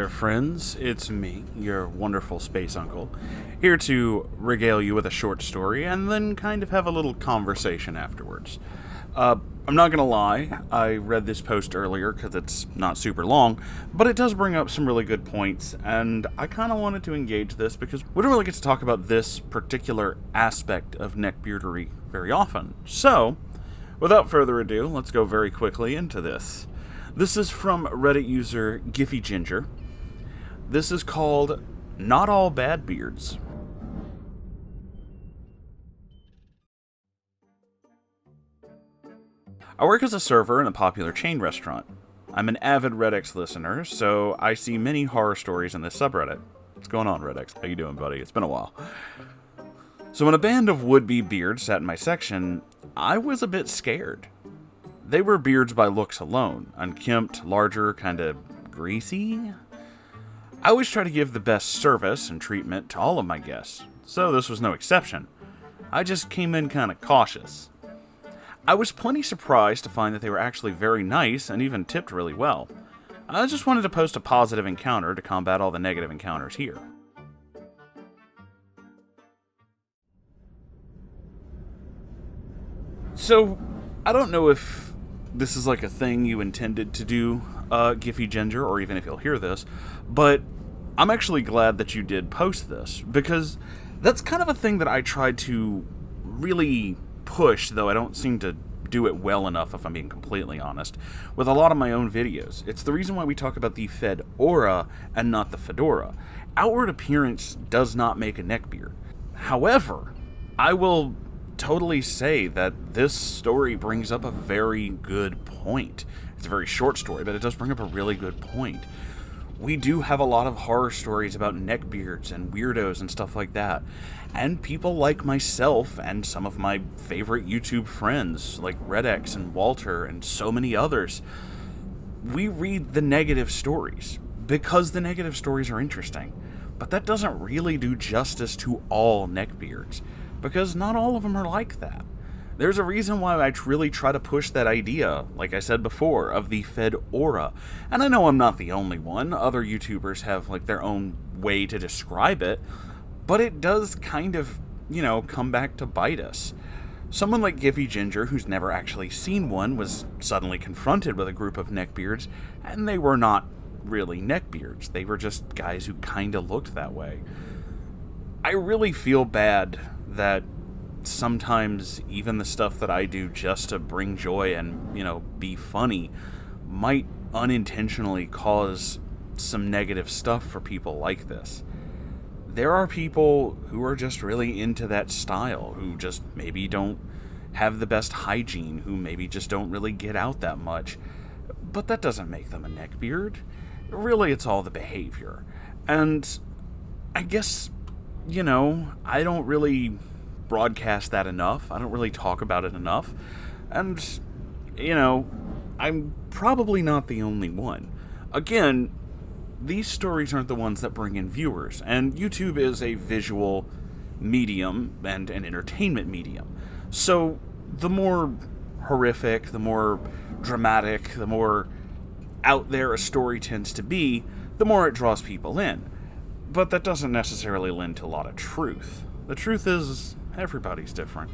there, friends. It's me, your wonderful space uncle, here to regale you with a short story and then kind of have a little conversation afterwards. I'm not gonna lie, I read this post earlier because it's not super long, but it does bring up some really good points, and I kind of wanted to engage this because we don't really get to talk about this particular aspect of neckbeardery very often. So, without further ado, let's go very quickly into this. This is from Reddit user Gippy Ginger. This is called Not All Bad Beards. I work as a server in a popular chain restaurant. I'm an avid Reddit listener, so I see many horror stories in this subreddit. What's going on, Reddit? How you doing, buddy? It's been a while. So when a band of would-be beards sat in my section, I was a bit scared. They were beards by looks alone, unkempt, larger, kinda greasy. I always try to give the best service and treatment to all of my guests, so this was no exception. I just came in kinda cautious. I was plenty surprised to find that they were actually very nice and even tipped really well. I just wanted to post a positive encounter to combat all the negative encounters here. So, I don't know if this is like a thing you intended to do, Gippy Ginger, or even if you'll hear this, but I'm actually glad that you did post this, because that's kind of a thing that I tried to really push, though I don't seem to do it well enough, if I'm being completely honest, with a lot of my own videos. It's the reason why we talk about the fedora and not the fedora. Outward appearance does not make a neckbeard. However, I will totally say that this story brings up a very good point. It's a very short story, but it does bring up a really good point. We do have a lot of horror stories about neckbeards and weirdos and stuff like that. And people like myself and some of my favorite YouTube friends, like Redex and Walter and so many others, we read the negative stories because the negative stories are interesting. But that doesn't really do justice to all neckbeards, because not all of them are like that. There's a reason why I really try to push that idea, like I said before, of the fedora. And I know I'm not the only one. Other YouTubers have like their own way to describe it, but it does kind of, come back to bite us. Someone like Gippy Ginger, who's never actually seen one, was suddenly confronted with a group of neckbeards, and they were not really neckbeards. They were just guys who kinda looked that way. I really feel bad that sometimes even the stuff that I do just to bring joy and, be funny might unintentionally cause some negative stuff for people like this. There are people who are just really into that style, who just maybe don't have the best hygiene, who maybe just don't really get out that much, but that doesn't make them a neckbeard. Really, it's all the behavior. And I guess, I don't really broadcast that enough. I don't really talk about it enough. And, I'm probably not the only one. Again, these stories aren't the ones that bring in viewers, and YouTube is a visual medium and an entertainment medium. So, the more horrific, the more dramatic, the more out there a story tends to be, the more it draws people in. But that doesn't necessarily lend to a lot of truth. The truth is, everybody's different.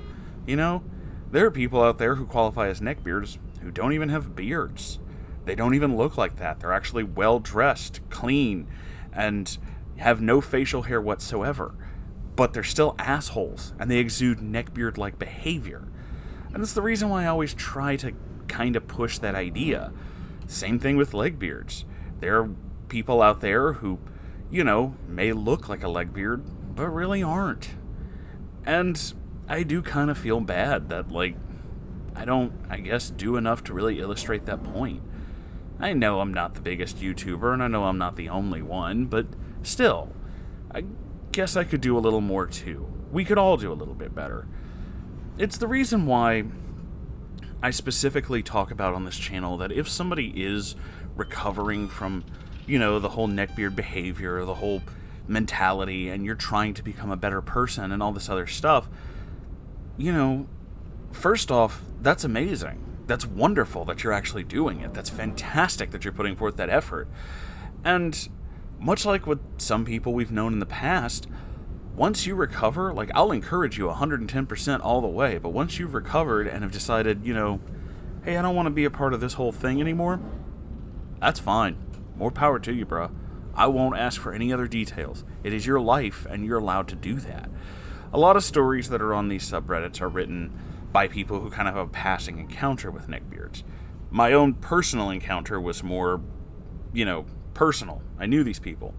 There are people out there who qualify as neckbeards who don't even have beards. They don't even look like that. They're actually well-dressed, clean, and have no facial hair whatsoever. But they're still assholes, and they exude neckbeard-like behavior. And that's the reason why I always try to kind of push that idea. Same thing with leg beards. There are people out there who, may look like a leg beard, but really aren't. And I do kind of feel bad that, I don't, do enough to really illustrate that point. I know I'm not the biggest YouTuber, and I know I'm not the only one, but still, I guess I could do a little more too. We could all do a little bit better. It's the reason why I specifically talk about on this channel that if somebody is recovering from, the whole neckbeard behavior, the whole mentality, and you're trying to become a better person and all this other stuff, first off, that's amazing. That's wonderful that you're actually doing it. That's fantastic that you're putting forth that effort. And much like with some people we've known in the past, once you recover, like, I'll encourage you 110% all the way, but once you've recovered and have decided, hey, I don't want to be a part of this whole thing anymore, that's fine. More power to you, bro. I won't ask for any other details. It is your life, and you're allowed to do that. A lot of stories that are on these subreddits are written by people who kind of have a passing encounter with neckbeards. My own personal encounter was more, personal. I knew these people.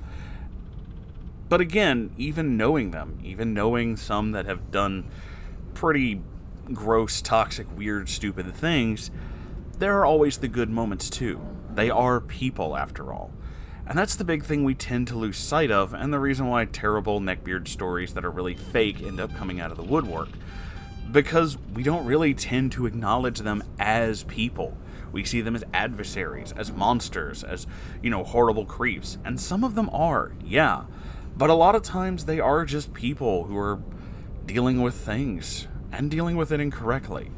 But again, even knowing them, even knowing some that have done pretty gross, toxic, weird, stupid things, there are always the good moments too. They are people, after all. And that's the big thing we tend to lose sight of, and the reason why terrible neckbeard stories that are really fake end up coming out of the woodwork. Because we don't really tend to acknowledge them as people. We see them as adversaries, as monsters, as, horrible creeps. And some of them are, yeah. But a lot of times they are just people who are dealing with things, and dealing with it incorrectly.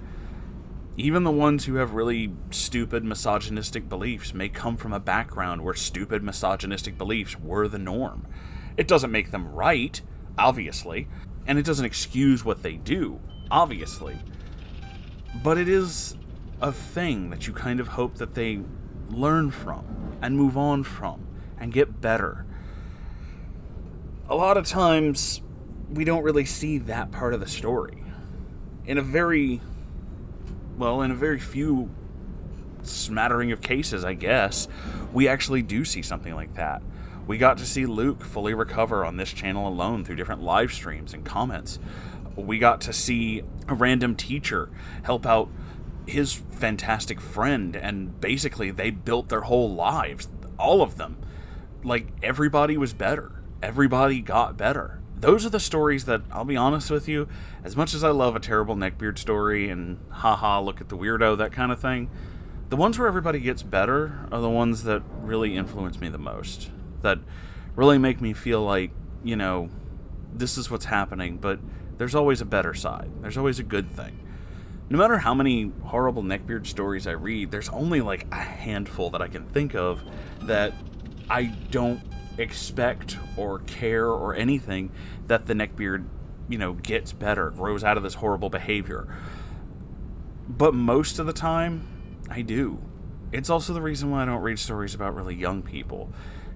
Even the ones who have really stupid misogynistic beliefs may come from a background where stupid misogynistic beliefs were the norm. It doesn't make them right, obviously, and it doesn't excuse what they do, obviously. But it is a thing that you kind of hope that they learn from, and move on from, and get better. A lot of times, we don't really see that part of the story. In a very few smattering of cases, I guess, we actually do see something like that. We got to see Luke fully recover on this channel alone through different live streams and comments. We got to see a random teacher help out his fantastic friend, and basically they built their whole lives, all of them. Like, everybody was better. Everybody got better. Those are the stories that, I'll be honest with you, as much as I love a terrible neckbeard story and haha, look at the weirdo, that kind of thing, the ones where everybody gets better are the ones that really influence me the most. That really make me feel like, this is what's happening, but there's always a better side. There's always a good thing. No matter how many horrible neckbeard stories I read, there's only like a handful that I can think of that I don't expect or care or anything that the neckbeard, gets better, grows out of this horrible behavior. But most of the time, I do. It's also the reason why I don't read stories about really young people.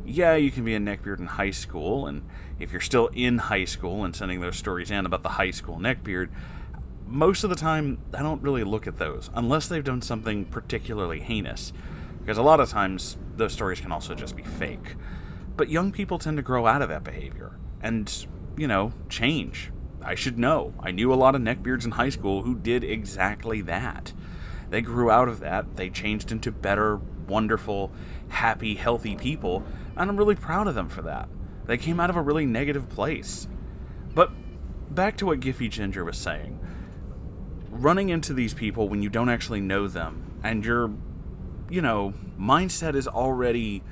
Yeah, you can be a neckbeard in high school, and if you're still in high school and sending those stories in about the high school neckbeard, most of the time, I don't really look at those, unless they've done something particularly heinous. Because a lot of times, those stories can also just be fake. But young people tend to grow out of that behavior and, change. I should know. I knew a lot of neckbeards in high school who did exactly that. They grew out of that. They changed into better, wonderful, happy, healthy people, and I'm really proud of them for that. They came out of a really negative place. But back to what Gippy Ginger was saying. Running into these people when you don't actually know them, and your, mindset is already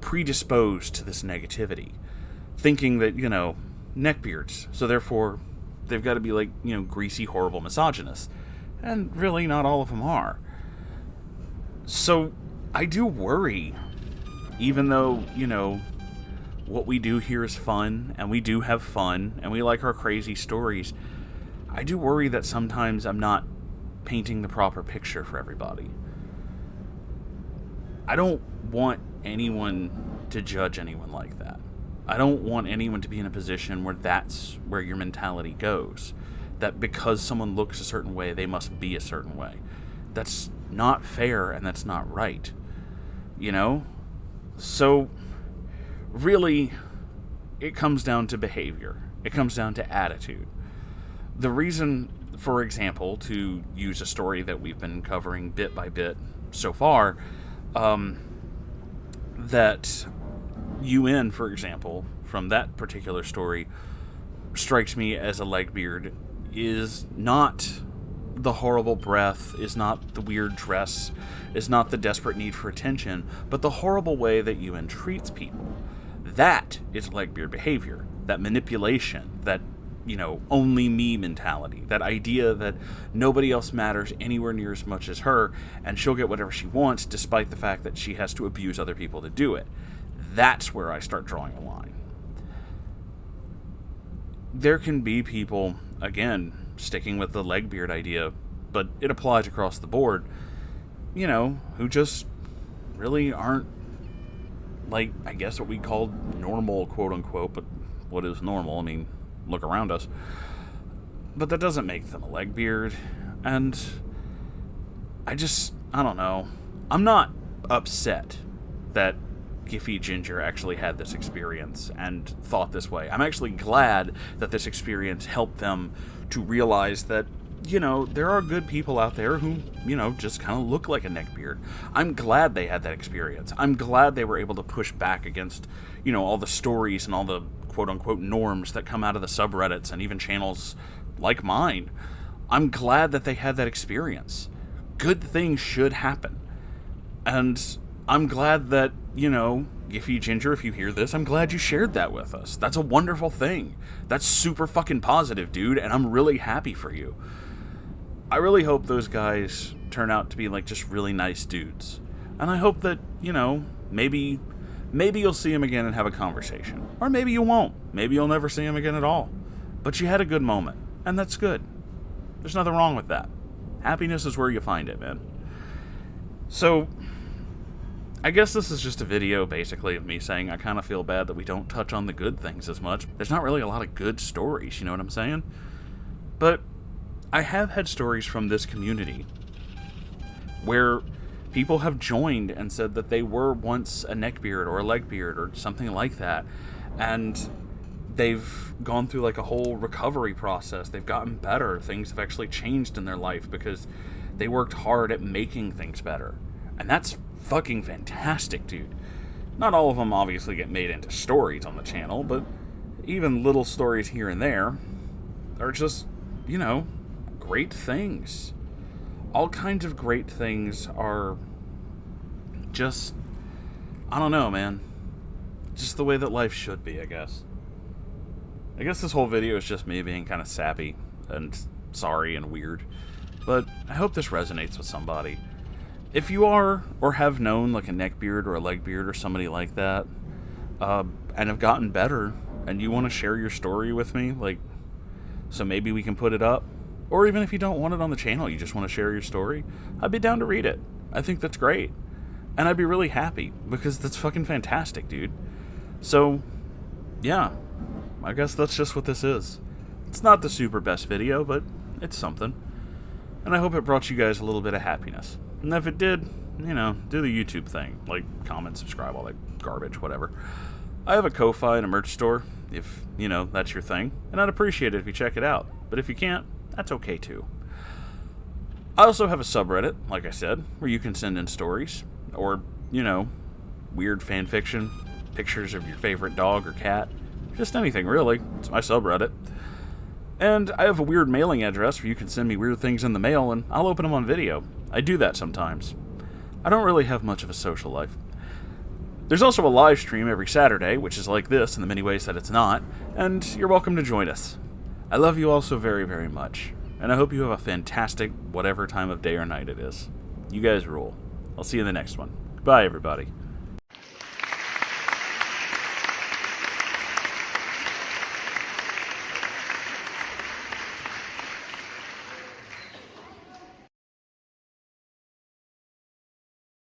predisposed to this negativity, thinking that, neckbeards, so therefore they've got to be like, greasy, horrible misogynists. And really, not all of them are. So, I do worry, even though, what we do here is fun, and we do have fun, and we like our crazy stories, I do worry that sometimes I'm not painting the proper picture for everybody. I don't want anyone to judge anyone like that. I don't want anyone to be in a position where that's where your mentality goes. That because someone looks a certain way, they must be a certain way. That's not fair, and that's not right. So, really, it comes down to behavior. It comes down to attitude. The reason, for example, to use a story that we've been covering bit by bit so far, that UN, for example, from that particular story, strikes me as a legbeard, is not the horrible breath, is not the weird dress, is not the desperate need for attention, but the horrible way that UN treats people. That is legbeard behavior. That manipulation, that, only me mentality, that idea that nobody else matters anywhere near as much as her, and she'll get whatever she wants despite the fact that she has to abuse other people to do it. That's where I start drawing a line. There can be people, again, sticking with the leg beard idea, but it applies across the board, you know, who just really aren't, like, I guess what we call normal, quote-unquote, but what is normal? I mean, look around us. But that doesn't make them a leg beard, and I don't know. I'm not upset that Gippy Ginger actually had this experience and thought this way. I'm actually glad that this experience helped them to realize that, you know, there are good people out there who, you know, just kind of look like a neckbeard. I'm glad they had that experience. I'm glad they were able to push back against, you know, all the stories and all the quote-unquote norms that come out of the subreddits and even channels like mine. I'm glad that they had that experience. Good things should happen. And I'm glad that, you know, Gippy Ginger, if you hear this, I'm glad you shared that with us. That's a wonderful thing. That's super fucking positive, dude, and I'm really happy for you. I really hope those guys turn out to be, like, just really nice dudes. And I hope that, you know, maybe you'll see him again and have a conversation. Or maybe you won't. Maybe you'll never see him again at all. But you had a good moment, and that's good. There's nothing wrong with that. Happiness is where you find it, man. So, I guess this is just a video, basically, of me saying I kind of feel bad that we don't touch on the good things as much. There's not really a lot of good stories, you know what I'm saying? But I have had stories from this community where people have joined and said that they were once a neckbeard or a legbeard or something like that, and they've gone through like a whole recovery process. They've gotten better. Things have actually changed in their life because they worked hard at making things better. And that's fucking fantastic, dude. Not all of them obviously get made into stories on the channel, but even little stories here and there are just, you know, great things. All kinds of great things are just, I don't know, man. Just the way that life should be, I guess. I guess this whole video is just me being kind of sappy and sorry and weird. But I hope this resonates with somebody. If you are, or have known, like a neckbeard or a legbeard or somebody like that, and have gotten better, and you want to share your story with me, like, so maybe we can put it up, or even if you don't want it on the channel, you just want to share your story, I'd be down to read it. I think that's great. And I'd be really happy, because that's fucking fantastic, dude. So, yeah, I guess that's just what this is. It's not the super best video, but it's something. And I hope it brought you guys a little bit of happiness. And if it did, you know, do the YouTube thing. Like, comment, subscribe, all that garbage, whatever. I have a Ko-Fi and a merch store, if, you know, that's your thing. And I'd appreciate it if you check it out. But if you can't, that's okay too. I also have a subreddit, like I said, where you can send in stories. Or, you know, weird fan fiction, pictures of your favorite dog or cat. Just anything, really. It's my subreddit. And I have a weird mailing address where you can send me weird things in the mail, and I'll open them on video. I do that sometimes. I don't really have much of a social life. There's also a live stream every Saturday, which is like this in the many ways that it's not, and you're welcome to join us. I love you all so very, very much, and I hope you have a fantastic whatever time of day or night it is. You guys rule. I'll see you in the next one. Goodbye, everybody.